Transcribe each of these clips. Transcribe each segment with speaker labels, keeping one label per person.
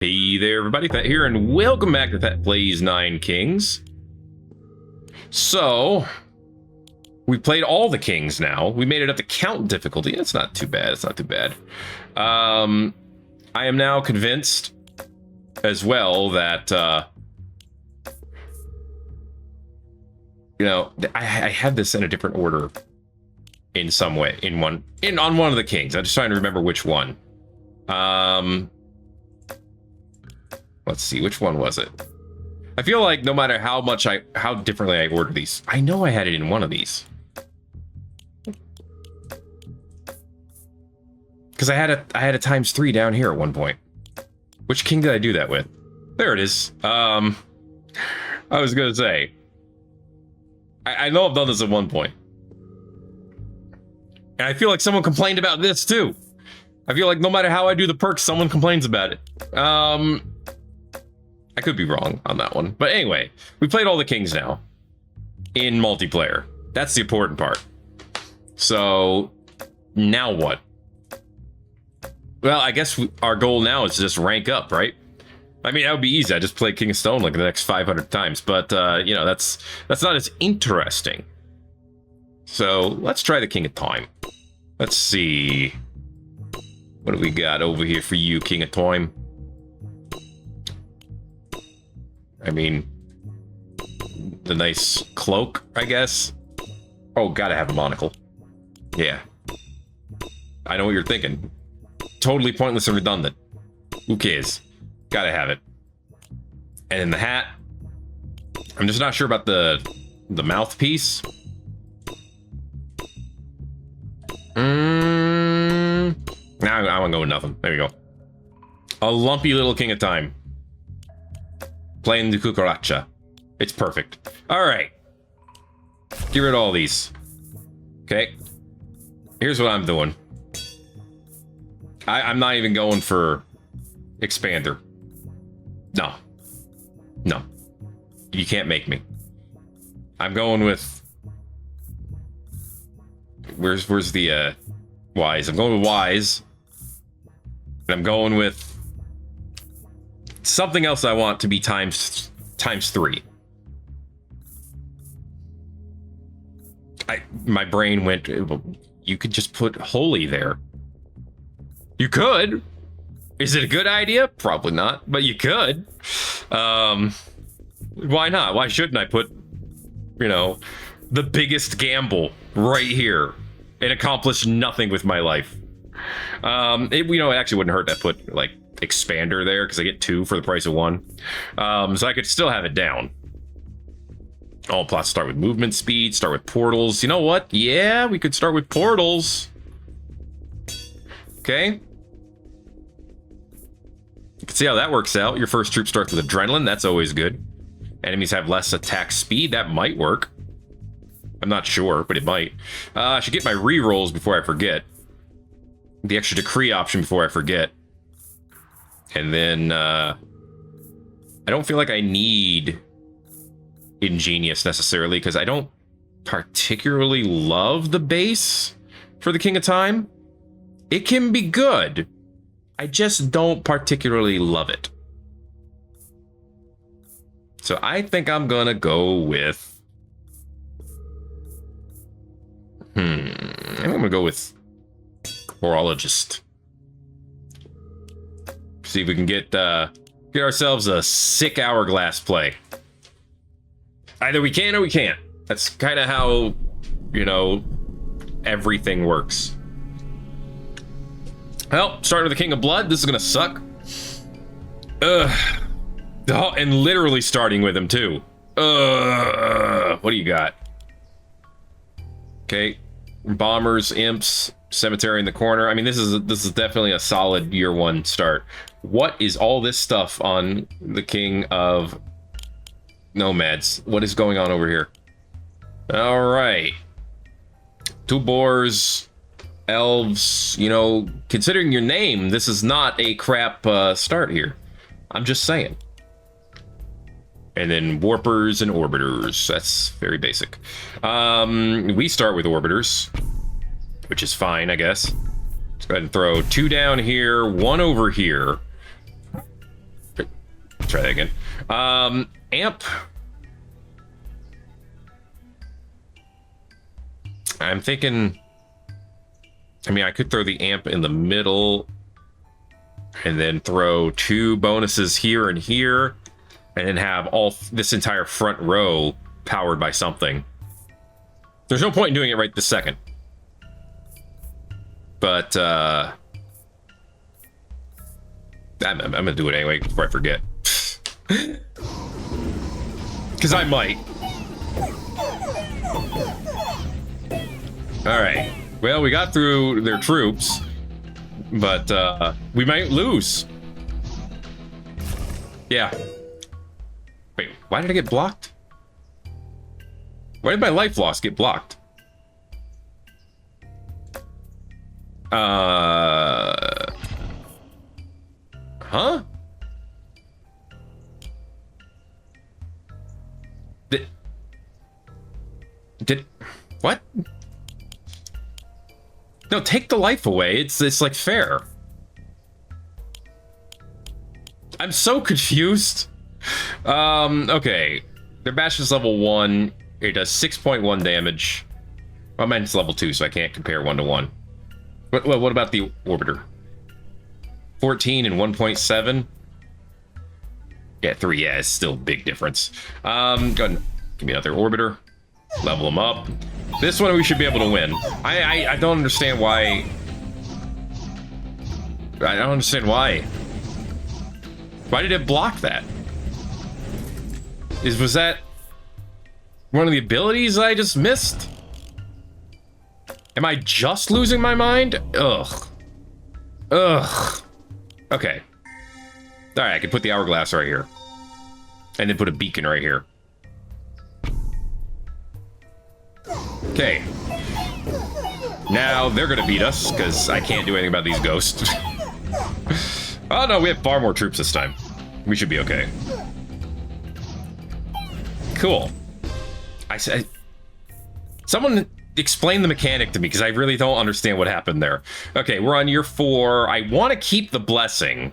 Speaker 1: Hey there, everybody, Thet here, and welcome back to Thet Plays 9 Kings. So, we played all the kings now. We made it up to count difficulty. It's not too bad, it's not too bad. I am now convinced as well that, you know, I had this in a different order in some way, on one of the kings. I'm just trying to remember which one. Let's see, which one was it? I feel like no matter how differently I order these, I know I had it in one of these. Because I had a ×3 down here at one point. Which king did I do that with? There it is. I was gonna say, I know I've done this at one point. And I feel like someone complained about this too. I feel like no matter how I do the perks, someone complains about it. I could be wrong on that one. But anyway, we played all the kings now in multiplayer. That's the important part. So now what? Well, I guess our goal now is to just rank up, right? I mean, that would be easy. I just play King of Stone like the next 500 times. But, you know, that's not as interesting. So let's try the King of Time. Let's see. What do we got over here for you, King of Time? I mean, the nice cloak, I guess. Oh, gotta have a monocle. Yeah. I know what you're thinking. Totally pointless and redundant. Who cares? Gotta have it. And then the hat. I'm just not sure about the mouthpiece. Now I want to go with nothing. There we go. A lumpy little King of Time. Playing the cucaracha. It's perfect. All right. Get rid of all these. Okay. Here's what I'm doing. I'm not even going for expander. No. No. You can't make me. I'm going with... Where's the wise? I'm going with wise. And I'm going with something else I want to be times 3. My brain went, you could just put holy there. You could. Is it a good idea? Probably not, but you could. Why not? Why shouldn't I put, you know, the biggest gamble right here and accomplish nothing with my life? It actually wouldn't hurt to put like expander there because I get 2 for the price of 1. So I could still have it down. Oh, plus start with movement speed, start with portals. You know what? Yeah, we could start with portals. Okay. You can see how that works out. Your first troop starts with adrenaline. That's always good. Enemies have less attack speed. That might work. I'm not sure, but it might. I should get my rerolls before I forget. The extra decree option before I forget. And then, I don't feel like I need Ingenious necessarily, because I don't particularly love the base for the King of Time. It can be good. I just don't particularly love it. So I think I'm gonna go with... I'm gonna go with Horologist. See if we can get ourselves a sick hourglass play. Either we can or we can't. That's kind of how, you know, everything works. Well, starting with the King of Blood. This is gonna suck. Ugh. Oh, and literally starting with him too. What do you got? Okay, bombers, imps, cemetery in the corner. I mean, this is definitely a solid year 1 start. What is all this stuff on the King of Nomads? What is going on over here? All right, 2 boars, elves. You know, considering your name, this is not a crap start here. I'm just saying. And then warpers and orbiters. That's very basic. We start with orbiters, which is fine, I guess. Let's go ahead and throw 2 down here, 1 over here. try that again. Amp. I'm thinking, I mean, I could throw the amp in the middle and then throw 2 bonuses here and here, and then have all this entire front row powered by something. There's no point in doing it right this second. But, I'm gonna do it anyway before I forget. Because I might. Alright. Well, we got through their troops, but we might lose. Yeah. Wait, why did I get blocked? Why did my life loss get blocked? Huh? Did what? No, take the life away. It's like fair. I'm so confused. Okay. Their bash is level 1. It does 6.1 damage. Well, mine is level 2, so I can't compare 1 to 1. What about the orbiter? 14 and 1.7. Yeah, 3. Yeah, it's still a big difference. Go ahead and give me another orbiter. Level them up. This one we should be able to win. I don't understand why. I don't understand why. Why did it block that? Was that one of the abilities I just missed? Am I just losing my mind? Ugh. Ugh. Okay. Alright, I can put the hourglass right here. And then put a beacon right here. Okay. Now they're gonna beat us, because I can't do anything about these ghosts. Oh no, we have far more troops this time. We should be okay. Cool. I said... Someone explain the mechanic to me, because I really don't understand what happened there. Okay, we're on year 4. I want to keep the blessing.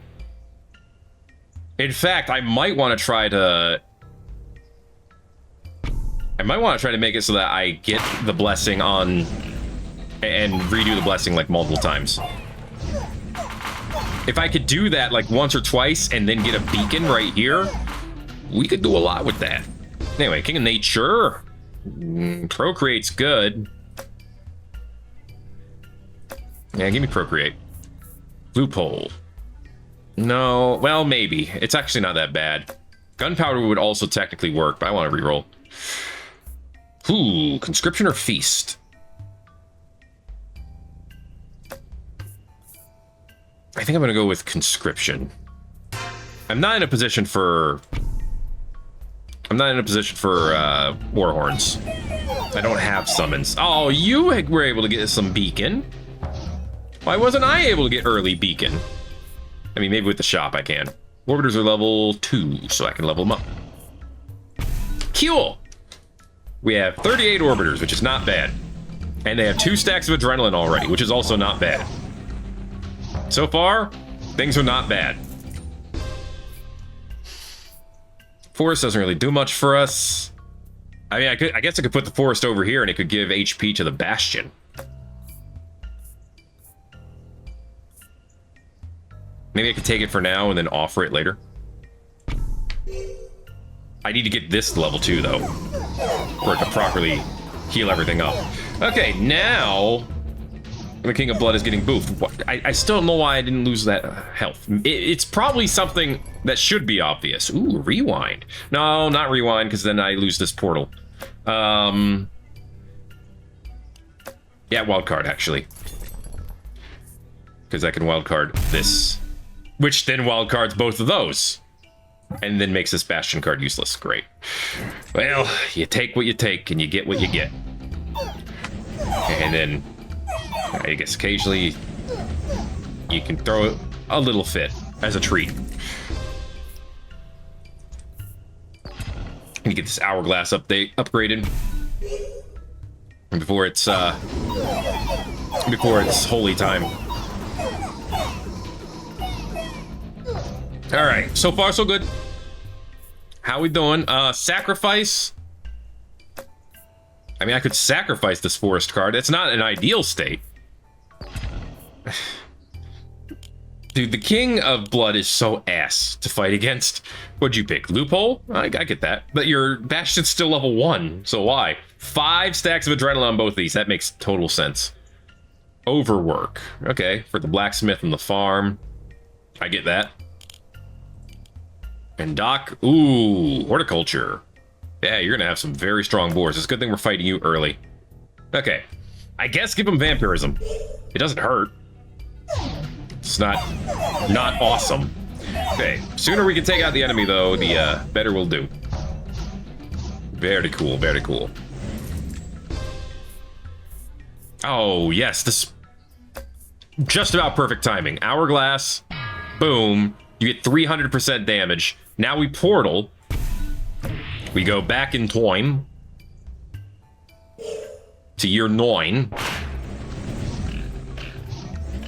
Speaker 1: In fact, I might want to try to... make it so that I get the blessing on... and redo the blessing, like, multiple times. If I could do that, like, once or twice, and then get a beacon right here, we could do a lot with that. Anyway, King of Nature. Procreate's good. Yeah, give me Procreate. Loophole. No, well, maybe. It's actually not that bad. Gunpowder would also technically work, but I want to reroll. Ooh, Conscription or Feast? I think I'm going to go with Conscription. I'm not in a position for war horns. I don't have summons. Oh, you were able to get some beacon. Why wasn't I able to get early beacon? I mean, maybe with the shop I can. Orbiters are level 2, so I can level them up. Cool. We have 38 orbiters, which is not bad. And they have 2 stacks of adrenaline already, which is also not bad. So far, things are not bad. Forest doesn't really do much for us. I mean, I guess I could put the forest over here and it could give HP to the bastion. Maybe I could take it for now and then offer it later. I need to get this to level 2 though, for it to properly heal everything up. Okay, now the King of Blood is getting boofed. I still don't know why I didn't lose that health. It's probably something that should be obvious. Ooh, rewind. No, not rewind, because then I lose this portal. Yeah, wildcard, actually. Because I can wildcard this. Which then wildcards both of those. And then makes this Bastion card useless. Great. Well, you take what you take, and you get what you get. And then... I guess occasionally you can throw a little fit as a treat. And you get this hourglass upgraded before it's holy time. All right, so far so good. How we doing? Sacrifice. I mean, I could sacrifice this forest card. It's not an ideal state. Dude, the King of Blood is so ass to fight against. What'd you pick? Loophole? I get that. But your Bastion's still level 1, so why? 5 stacks of adrenaline on both of these. That makes total sense. Overwork. Okay, for the blacksmith and the farm. I get that. And Doc, ooh, horticulture. Yeah, you're gonna have some very strong boars. It's a good thing we're fighting you early. Okay, I guess give him vampirism. It doesn't hurt. It's not awesome. Okay, sooner we can take out the enemy though, the better we'll do. Very cool, very cool. Oh yes, this just about perfect timing. Hourglass, boom. You get 300% damage. Now we portal. We go back in time to year 9.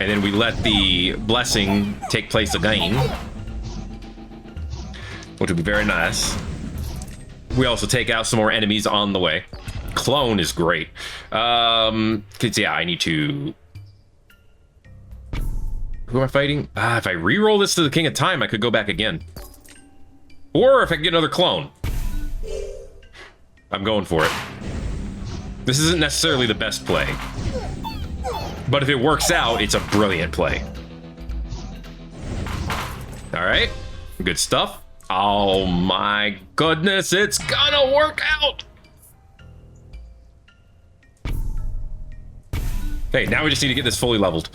Speaker 1: And then we let the blessing take place again, which would be very nice. We also take out some more enemies on the way. Clone is great. Cause yeah, I need to. Who am I fighting? If I re-roll this to the King of Time, I could go back again. Or if I can get another clone. I'm going for it. This isn't necessarily the best play. But if it works out, it's a brilliant play. All right, good stuff. Oh my goodness, it's gonna work out. Hey, now we just need to get this fully leveled.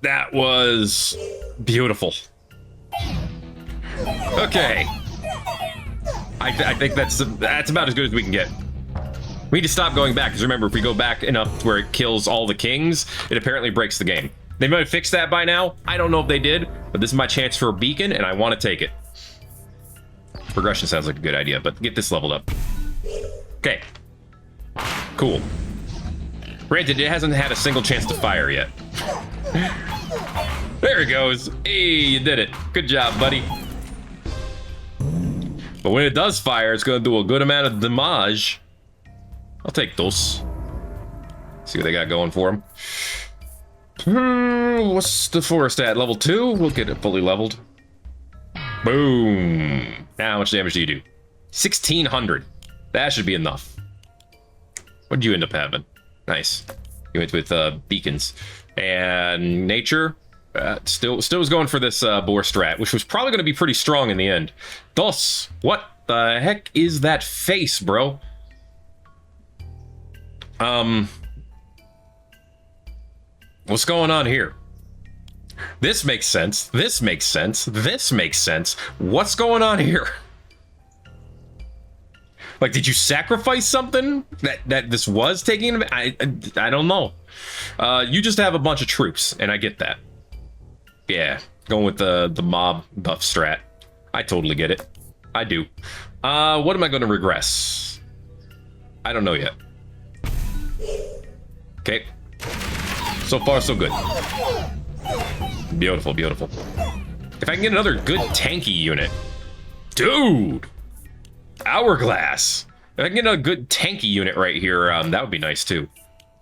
Speaker 1: That was beautiful. Okay. I think that's about as good as we can get. We need to stop going back, because remember, if we go back enough where it kills all the kings, it apparently breaks the game. They might have fixed that by now. I don't know if they did, but this is my chance for a beacon, and I want to take it. Progression sounds like a good idea, but get this leveled up. Okay. Cool. Granted, it hasn't had a single chance to fire yet. There it goes. Hey, you did it. Good job, buddy. But when it does fire, it's going to do a good amount of damage. I'll take those. See what they got going for them. What's the forest at? Level 2? We'll get it fully leveled. Boom. Now, how much damage do you do? 1,600. That should be enough. What did you end up having? Nice. You went with beacons. And nature. Still was going for this boar strat, which was probably going to be pretty strong in the end. Dos. What the heck is that face, bro? What's going on here? This makes sense. This makes sense. This makes sense. What's going on here? Like, did you sacrifice something that this was taking? I don't know. You just have a bunch of troops, and I get that. Yeah, going with the mob buff strat. I totally get it. I do. What am I going to regress? I don't know yet. Okay. So far, so good. Beautiful, beautiful. If I can get another good tanky unit. Dude! Hourglass. If I can get a good tanky unit right here, that would be nice too.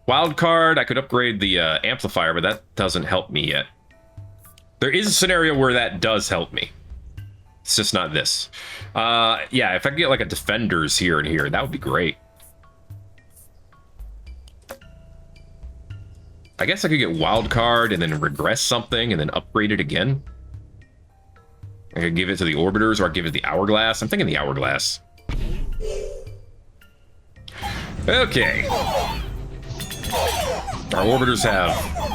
Speaker 1: Wild card, I could upgrade the amplifier, but that doesn't help me yet. There is a scenario where that does help me. It's just not this. Yeah, if I could get like a defenders here and here, that would be great. I guess I could get wild card and then regress something and then upgrade it again. I could give it to the orbiters or I'd give it the hourglass. I'm thinking the hourglass. Okay. Our orbiters have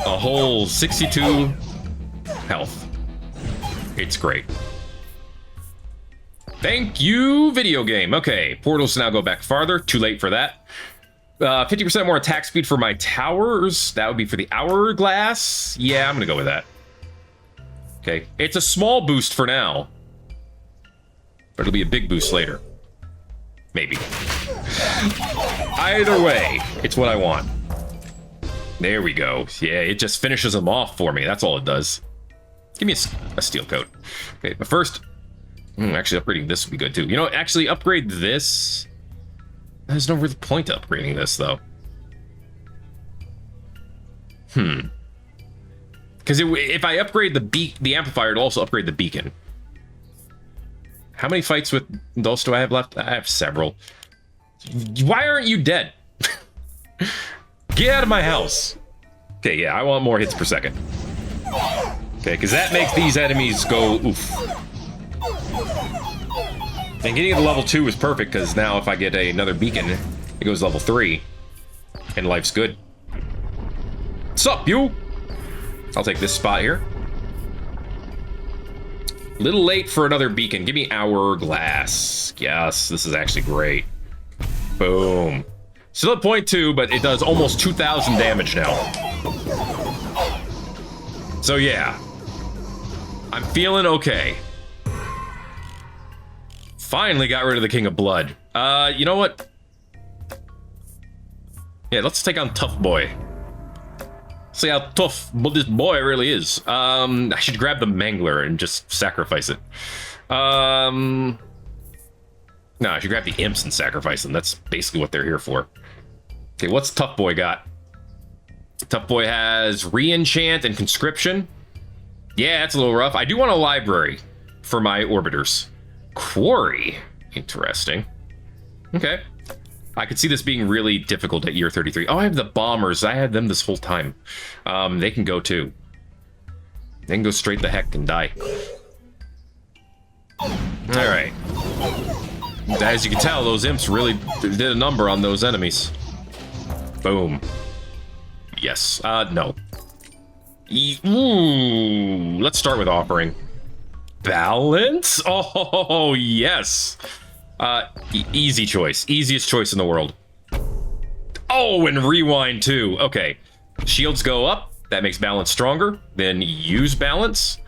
Speaker 1: a whole 62 health. It's great. Thank you, video game. Okay, portals now go back farther. Too late for that. 50% more attack speed for my towers. That would be for the hourglass. Yeah, I'm gonna go with that. Okay, it's a small boost for now, but it'll be a big boost later. Maybe. Either way, it's what I want. There we go. Yeah, it just finishes them off for me. That's all it does. Give me a steel coat. Okay, but first, Actually, upgrading this would be good too. You know, actually upgrade this. There's no real point to upgrading this though. Because if I upgrade the amplifier, it'll also upgrade the beacon. How many fights with those do I have left? I have several. Why aren't you dead? Get out of my house. Okay, yeah, I want more hits per second. Okay, because that makes these enemies go oof. And getting it to level 2 is perfect, because now if I get another beacon, it goes level 3. And life's good. Sup, you? I'll take this spot here. Little late for another beacon. Give me hourglass. Yes, this is actually great. Boom. Still at 0.2, but it does almost 2,000 damage now. So yeah. I'm feeling okay. Finally got rid of the King of Blood. You know what? Yeah, let's take on Tough Boy. See how tough this boy really is. I should grab the Mangler and just sacrifice it. No, I should grab the Imps and sacrifice them. That's basically what they're here for. Okay, what's Tough Boy got? Tough Boy has Re-Enchant and Conscription. Yeah, that's a little rough. I do want a library for my Orbiters. Quarry. Interesting. Okay. I could see this being really difficult at year 33. Oh, I have the Bombers. I had them this whole time. They can go too. They can go straight the heck and die. Alright. As you can tell, those Imps really did a number on those enemies. Boom. Yes. No. Ooh, let's start with Offering. Balance? Oh, yes. Easy choice. Easiest choice in the world. Oh, and Rewind too. Okay. Shields go up. That makes Balance stronger. Then use Balance.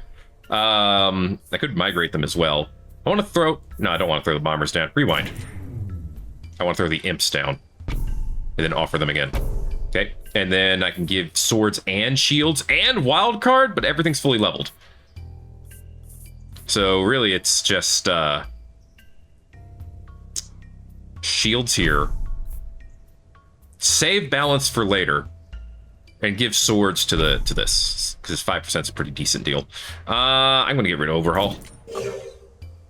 Speaker 1: I could migrate them as well. I want to throw... No, I don't want to throw the Bombers down. Rewind. I want to throw the Imps down. And then offer them again. Okay. And then I can give swords and shields and wild card, but everything's fully leveled. So really it's just shields here. Save Balance for later. And give swords to this. Because 5% is a pretty decent deal. I'm gonna get rid of Overhaul.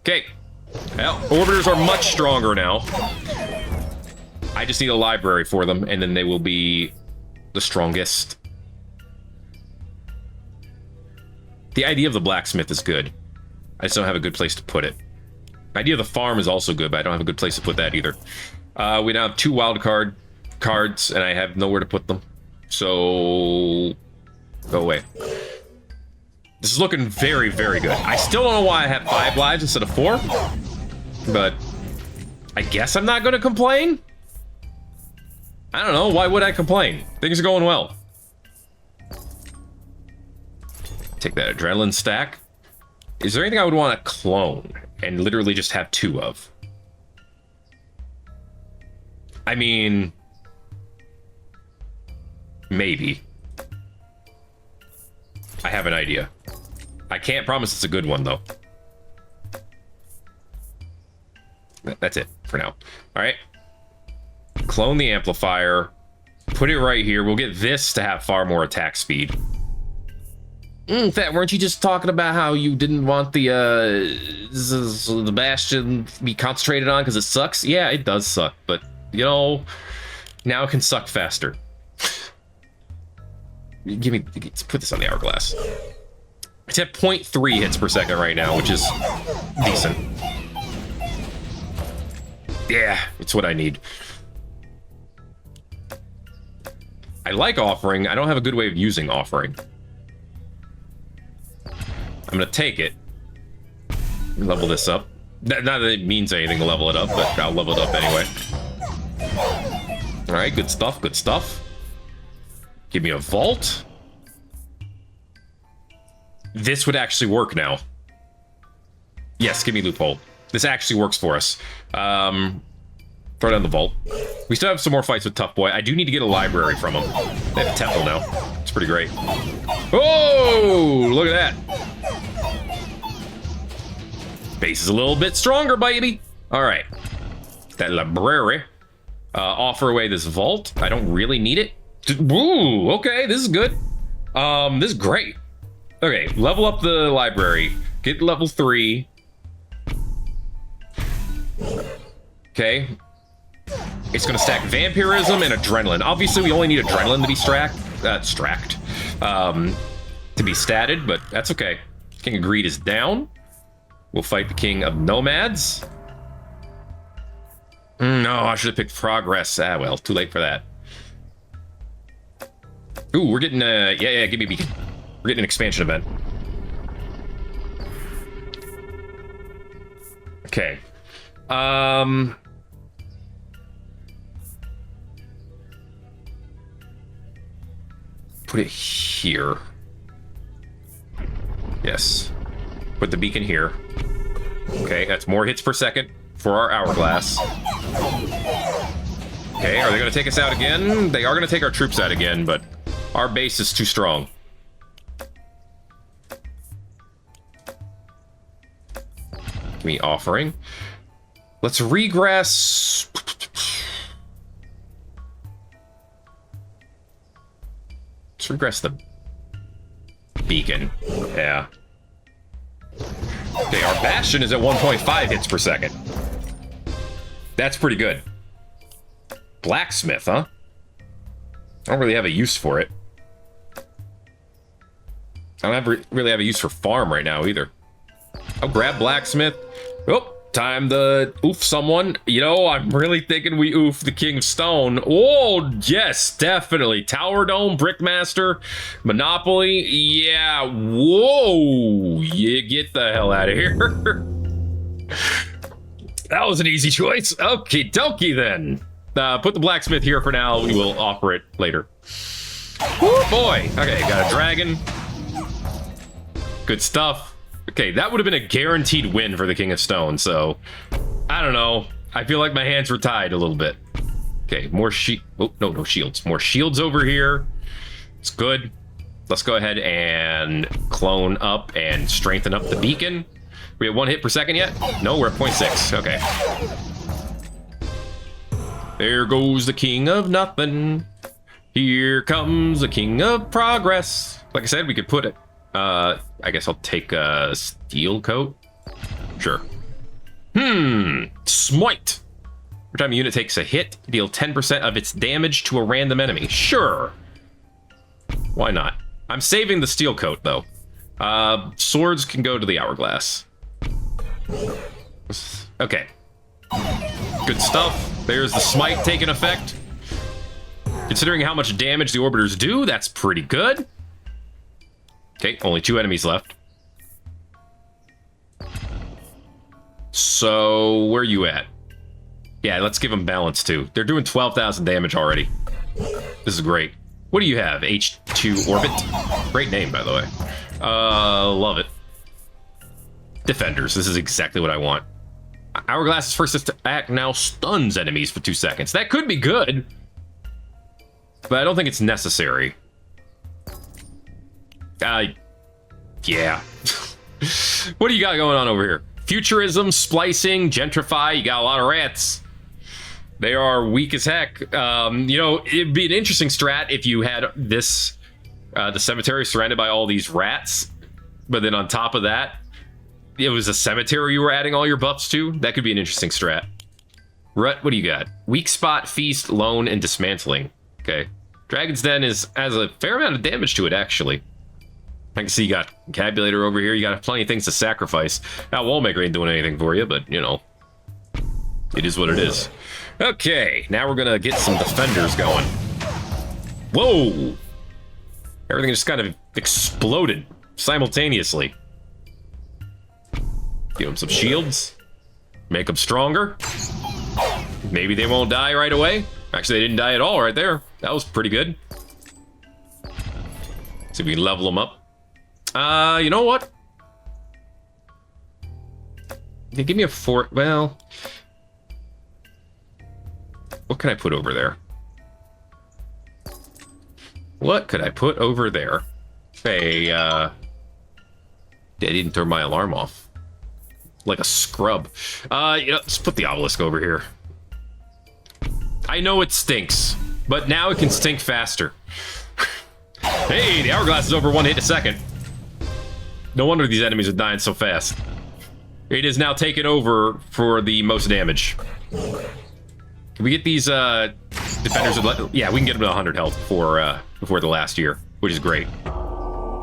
Speaker 1: Okay. Well, Orbiters are much stronger now. I just need a library for them, and then they will be the strongest. The idea of the blacksmith is good. I just don't have a good place to put it. The idea of the farm is also good, but I don't have a good place to put that either. We now have 2 wild cards, and I have nowhere to put them. So... go away. This is looking very, very good. I still don't know why I have 5 lives instead of 4. But... I guess I'm not going to complain? I don't know. Why would I complain? Things are going well. Take that adrenaline stack. Is there anything I would want to clone and literally just have 2 of? I mean... maybe. I have an idea. I can't promise it's a good one, though. That's it for now. All right. Clone the amplifier. Put it right here. We'll get this to have far more attack speed. Thet, weren't you just talking about how you didn't want the Bastion to be concentrated on because it sucks? Yeah, it does suck, but, you know, now it can suck faster. Let's put this on the hourglass. It's at 0.3 hits per second right now, which is decent. Yeah, it's what I need. I like Offering. I don't have a good way of using Offering. I'm gonna take it. Level this up. Not that it means anything to level it up, but I'll level it up anyway. Alright, good stuff, good stuff. Give me a vault. This would actually work now. Yes, give me loophole. This actually works for us. Throw down the vault. We still have some more fights with Tough Boy. I do need to get a library from him. They have a temple now. It's pretty great. Oh, look at that. Base is a little bit stronger, baby. All right. That library. Offer away this vault. I don't really need it. Ooh, okay, this is good. This is great. Okay, level up the library. Get level 3. Okay. It's gonna stack vampirism and adrenaline. Obviously, we only need adrenaline to be to be statted, but that's okay. King of Greed is down. We'll fight the King of Nomads. No, I should have picked Progress. Ah, well, too late for that. Ooh, we're getting, yeah, give me a beacon. We're getting an expansion event. Okay. Put it here. Yes. Put the beacon here. Okay, that's more hits per second for our hourglass. Okay, are they going to take us out again? They are going to take our troops out again, but our base is too strong. Give me offering. Let's regress. Let's regress the beacon. Yeah. Okay, our bastion is at 1.5 hits per second. That's pretty good. Blacksmith, huh? I don't really have a use for it. I don't really have a use for farm right now either. I'll grab blacksmith. Oh, time to oof someone. You know, I'm really thinking we oof the King of Stone. Oh, yes, definitely. Tower Dome, Brickmaster, Monopoly. Yeah, whoa. You get the hell out of here. That was an easy choice. Okie dokie then. Put the blacksmith here for now. We will offer it later. Woo, boy. Okay, got a dragon. Good stuff. Okay, that would have been a guaranteed win for the King of Stone, so I don't know. I feel like my hands were tied a little bit. Okay, more no shields. More shields over here. It's good. Let's go ahead and clone up and strengthen up the beacon. We have 1 hit per second yet? No, we're at 0.6. Okay. There goes the King of Nothing. Here comes the King of Progress. Like I said, we could put it. I guess I'll take a steel coat. Sure. Smite. Every time a unit takes a hit, deal 10% of its damage to a random enemy. Sure. Why not? I'm saving the steel coat, though. Swords can go to the hourglass. Okay. Good stuff. There's the smite taking effect. Considering how much damage the orbiters do, that's pretty good. Okay, only 2 enemies left. So, where are you at? Yeah, let's give them balance too. They're doing 12,000 damage already. This is great. What do you have? H2 Orbit? Great name, by the way. Love it. Defenders. This is exactly what I want. Hourglass's first attack now stuns enemies for 2 seconds. That could be good, but I don't think it's necessary. Yeah. What do you got going on over here? Futurism, splicing, gentrify. You got a lot of rats. They are weak as heck. You know, it'd be an interesting strat if you had this, the cemetery surrounded by all these rats, but then on top of that, it was a cemetery you were adding all your buffs to. That could be an interesting strat. Rut, what do you got? Weak spot, feast, lone, and dismantling. Okay. Dragon's Den has a fair amount of damage to it, actually. I can see you got Cabulator over here. You got plenty of things to sacrifice. Now, Wallmaker ain't doing anything for you, but, you know, it is what it is. Okay, now we're gonna get some defenders going. Whoa! Everything just kind of exploded simultaneously. Give them some shields. Make them stronger. Maybe they won't die right away. Actually, they didn't die at all right there. That was pretty good. See if we can level them up. You know what? Yeah, give me a fort. Well, what can I put over there? What could I put over there? Hey, I didn't turn my alarm off. like a scrub. Let's put the obelisk over here. I know it stinks, but now it can stink faster. Hey, the hourglass is over 1 hit a second. No wonder these enemies are dying so fast. It is now taken over for the most damage. Can we get these defenders? Yeah, we can get them to 100 health before the last year, which is great.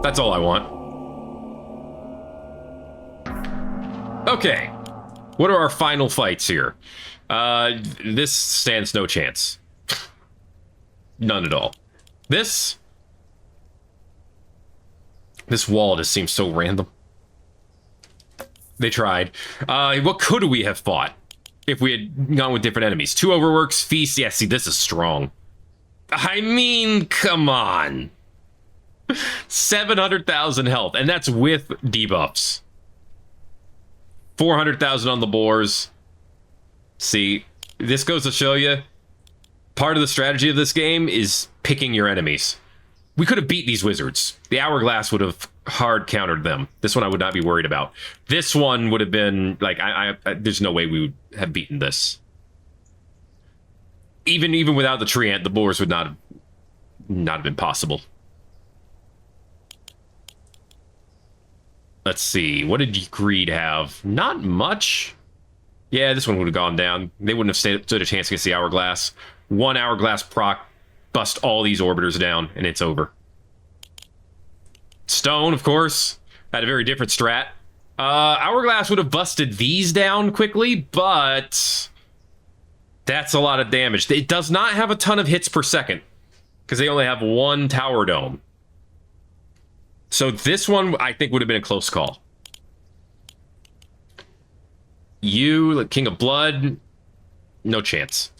Speaker 1: That's all I want. Okay, what are our final fights here? This stands no chance. None at all. This wall just seems so random. They tried. What could we have fought if we had gone with different enemies? 2 overworks, feast. Yeah, see, this is strong. I mean, come on. 700,000 health, and that's with debuffs. 400,000 on the boars. See, this goes to show you, part of the strategy of this game is picking your enemies. We could have beat these wizards. The hourglass would have hard countered them. This one I would not be worried about. This one would have been like, there's no way we would have beaten this. Even without the treant, the boars would not have been possible. Let's see. What did Greed have? Not much. Yeah, this one would have gone down. They wouldn't have stood a chance against the hourglass. 1 hourglass proc, bust all these orbiters down, and it's over. Stone, of course, had a very different strat. Hourglass would have busted these down quickly, but that's a lot of damage. It does not have a ton of hits per second because they only have 1 tower dome. So this one, I think, would have been a close call. You, King of Blood, no chance.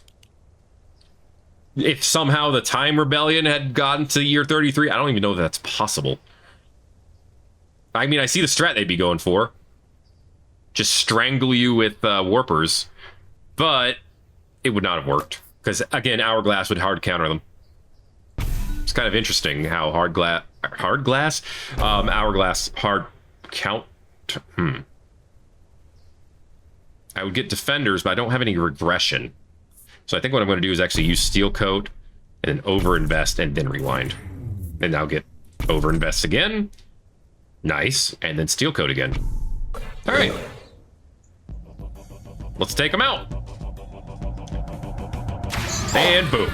Speaker 1: If somehow the Time Rebellion had gotten to year 33, I don't even know if that's possible. I mean, I see the strat they'd be going for. Just strangle you with warpers. But it would not have worked. Because, again, Hourglass would hard counter them. It's kind of interesting how Hourglass hard count. I would get defenders, but I don't have any regression. So I think what I'm going to do is actually use Steel Coat and then overinvest and then rewind. And now get overinvest again. Nice. And then Steel Coat again. All right. Let's take them out. And boom.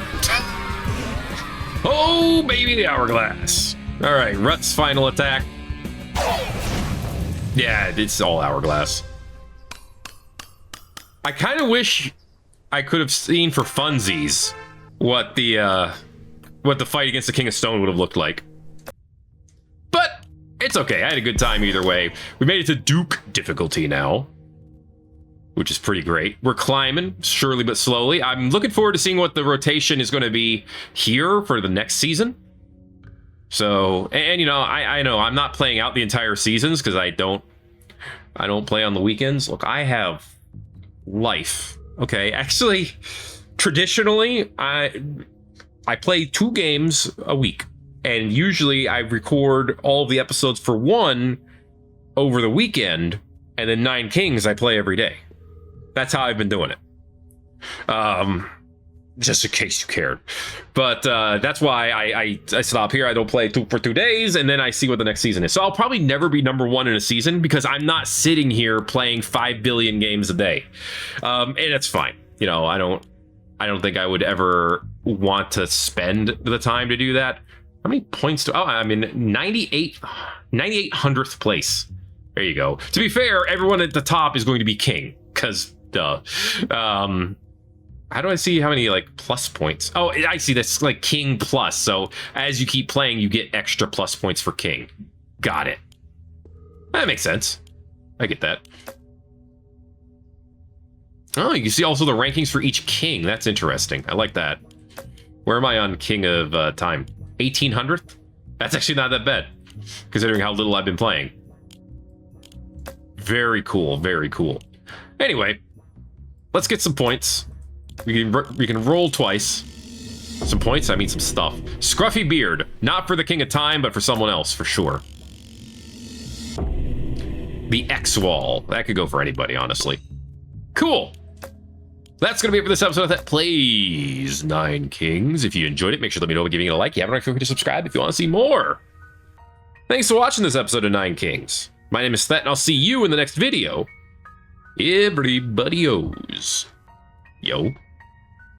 Speaker 1: Oh, baby, the hourglass. All right, Rut's final attack. Yeah, it's all hourglass. I kind of wish I could have seen for funsies what the fight against the King of Stone would have looked like. But it's okay. I had a good time either way. We made it to Duke difficulty now, which is pretty great. We're climbing, surely but slowly. I'm looking forward to seeing what the rotation is going to be here for the next season. So, and you know, I know I'm not playing out the entire seasons because I don't play on the weekends. Look, I have life. Okay, actually, traditionally, I play 2 games a week, and usually I record all of the episodes for one over the weekend, and then 9 Kings I play every day. That's how I've been doing it. Just in case you cared. But that's why I stop here. I don't play for 2 days, and then I see what the next season is. So I'll probably never be #1 in a season because I'm not sitting here playing 5 billion games a day. And it's fine. You know, I don't think I would ever want to spend the time to do that. How many points do... Oh, I'm in 9800th place. There you go. To be fair, everyone at the top is going to be king, because duh. How do I see how many, like, plus points? Oh, I see that's, like, king plus. So as you keep playing, you get extra plus points for king. Got it. That makes sense. I get that. Oh, you can see also the rankings for each king. That's interesting. I like that. Where am I on King of Time? 1800th? That's actually not that bad, considering how little I've been playing. Very cool. Very cool. Anyway, let's get some points. We can roll twice. Some points, I mean some stuff. Scruffy beard. Not for the King of Time, but for someone else, for sure. The X wall. That could go for anybody, honestly. Cool. That's going to be it for this episode of Thet Plays 9 Kings. If you enjoyed it, make sure to let me know by giving it a like. You haven't already, feel free to subscribe if you want to see more. Thanks for watching this episode of 9 Kings. My name is Thet, and I'll see you in the next video. Everybody owes. Yo.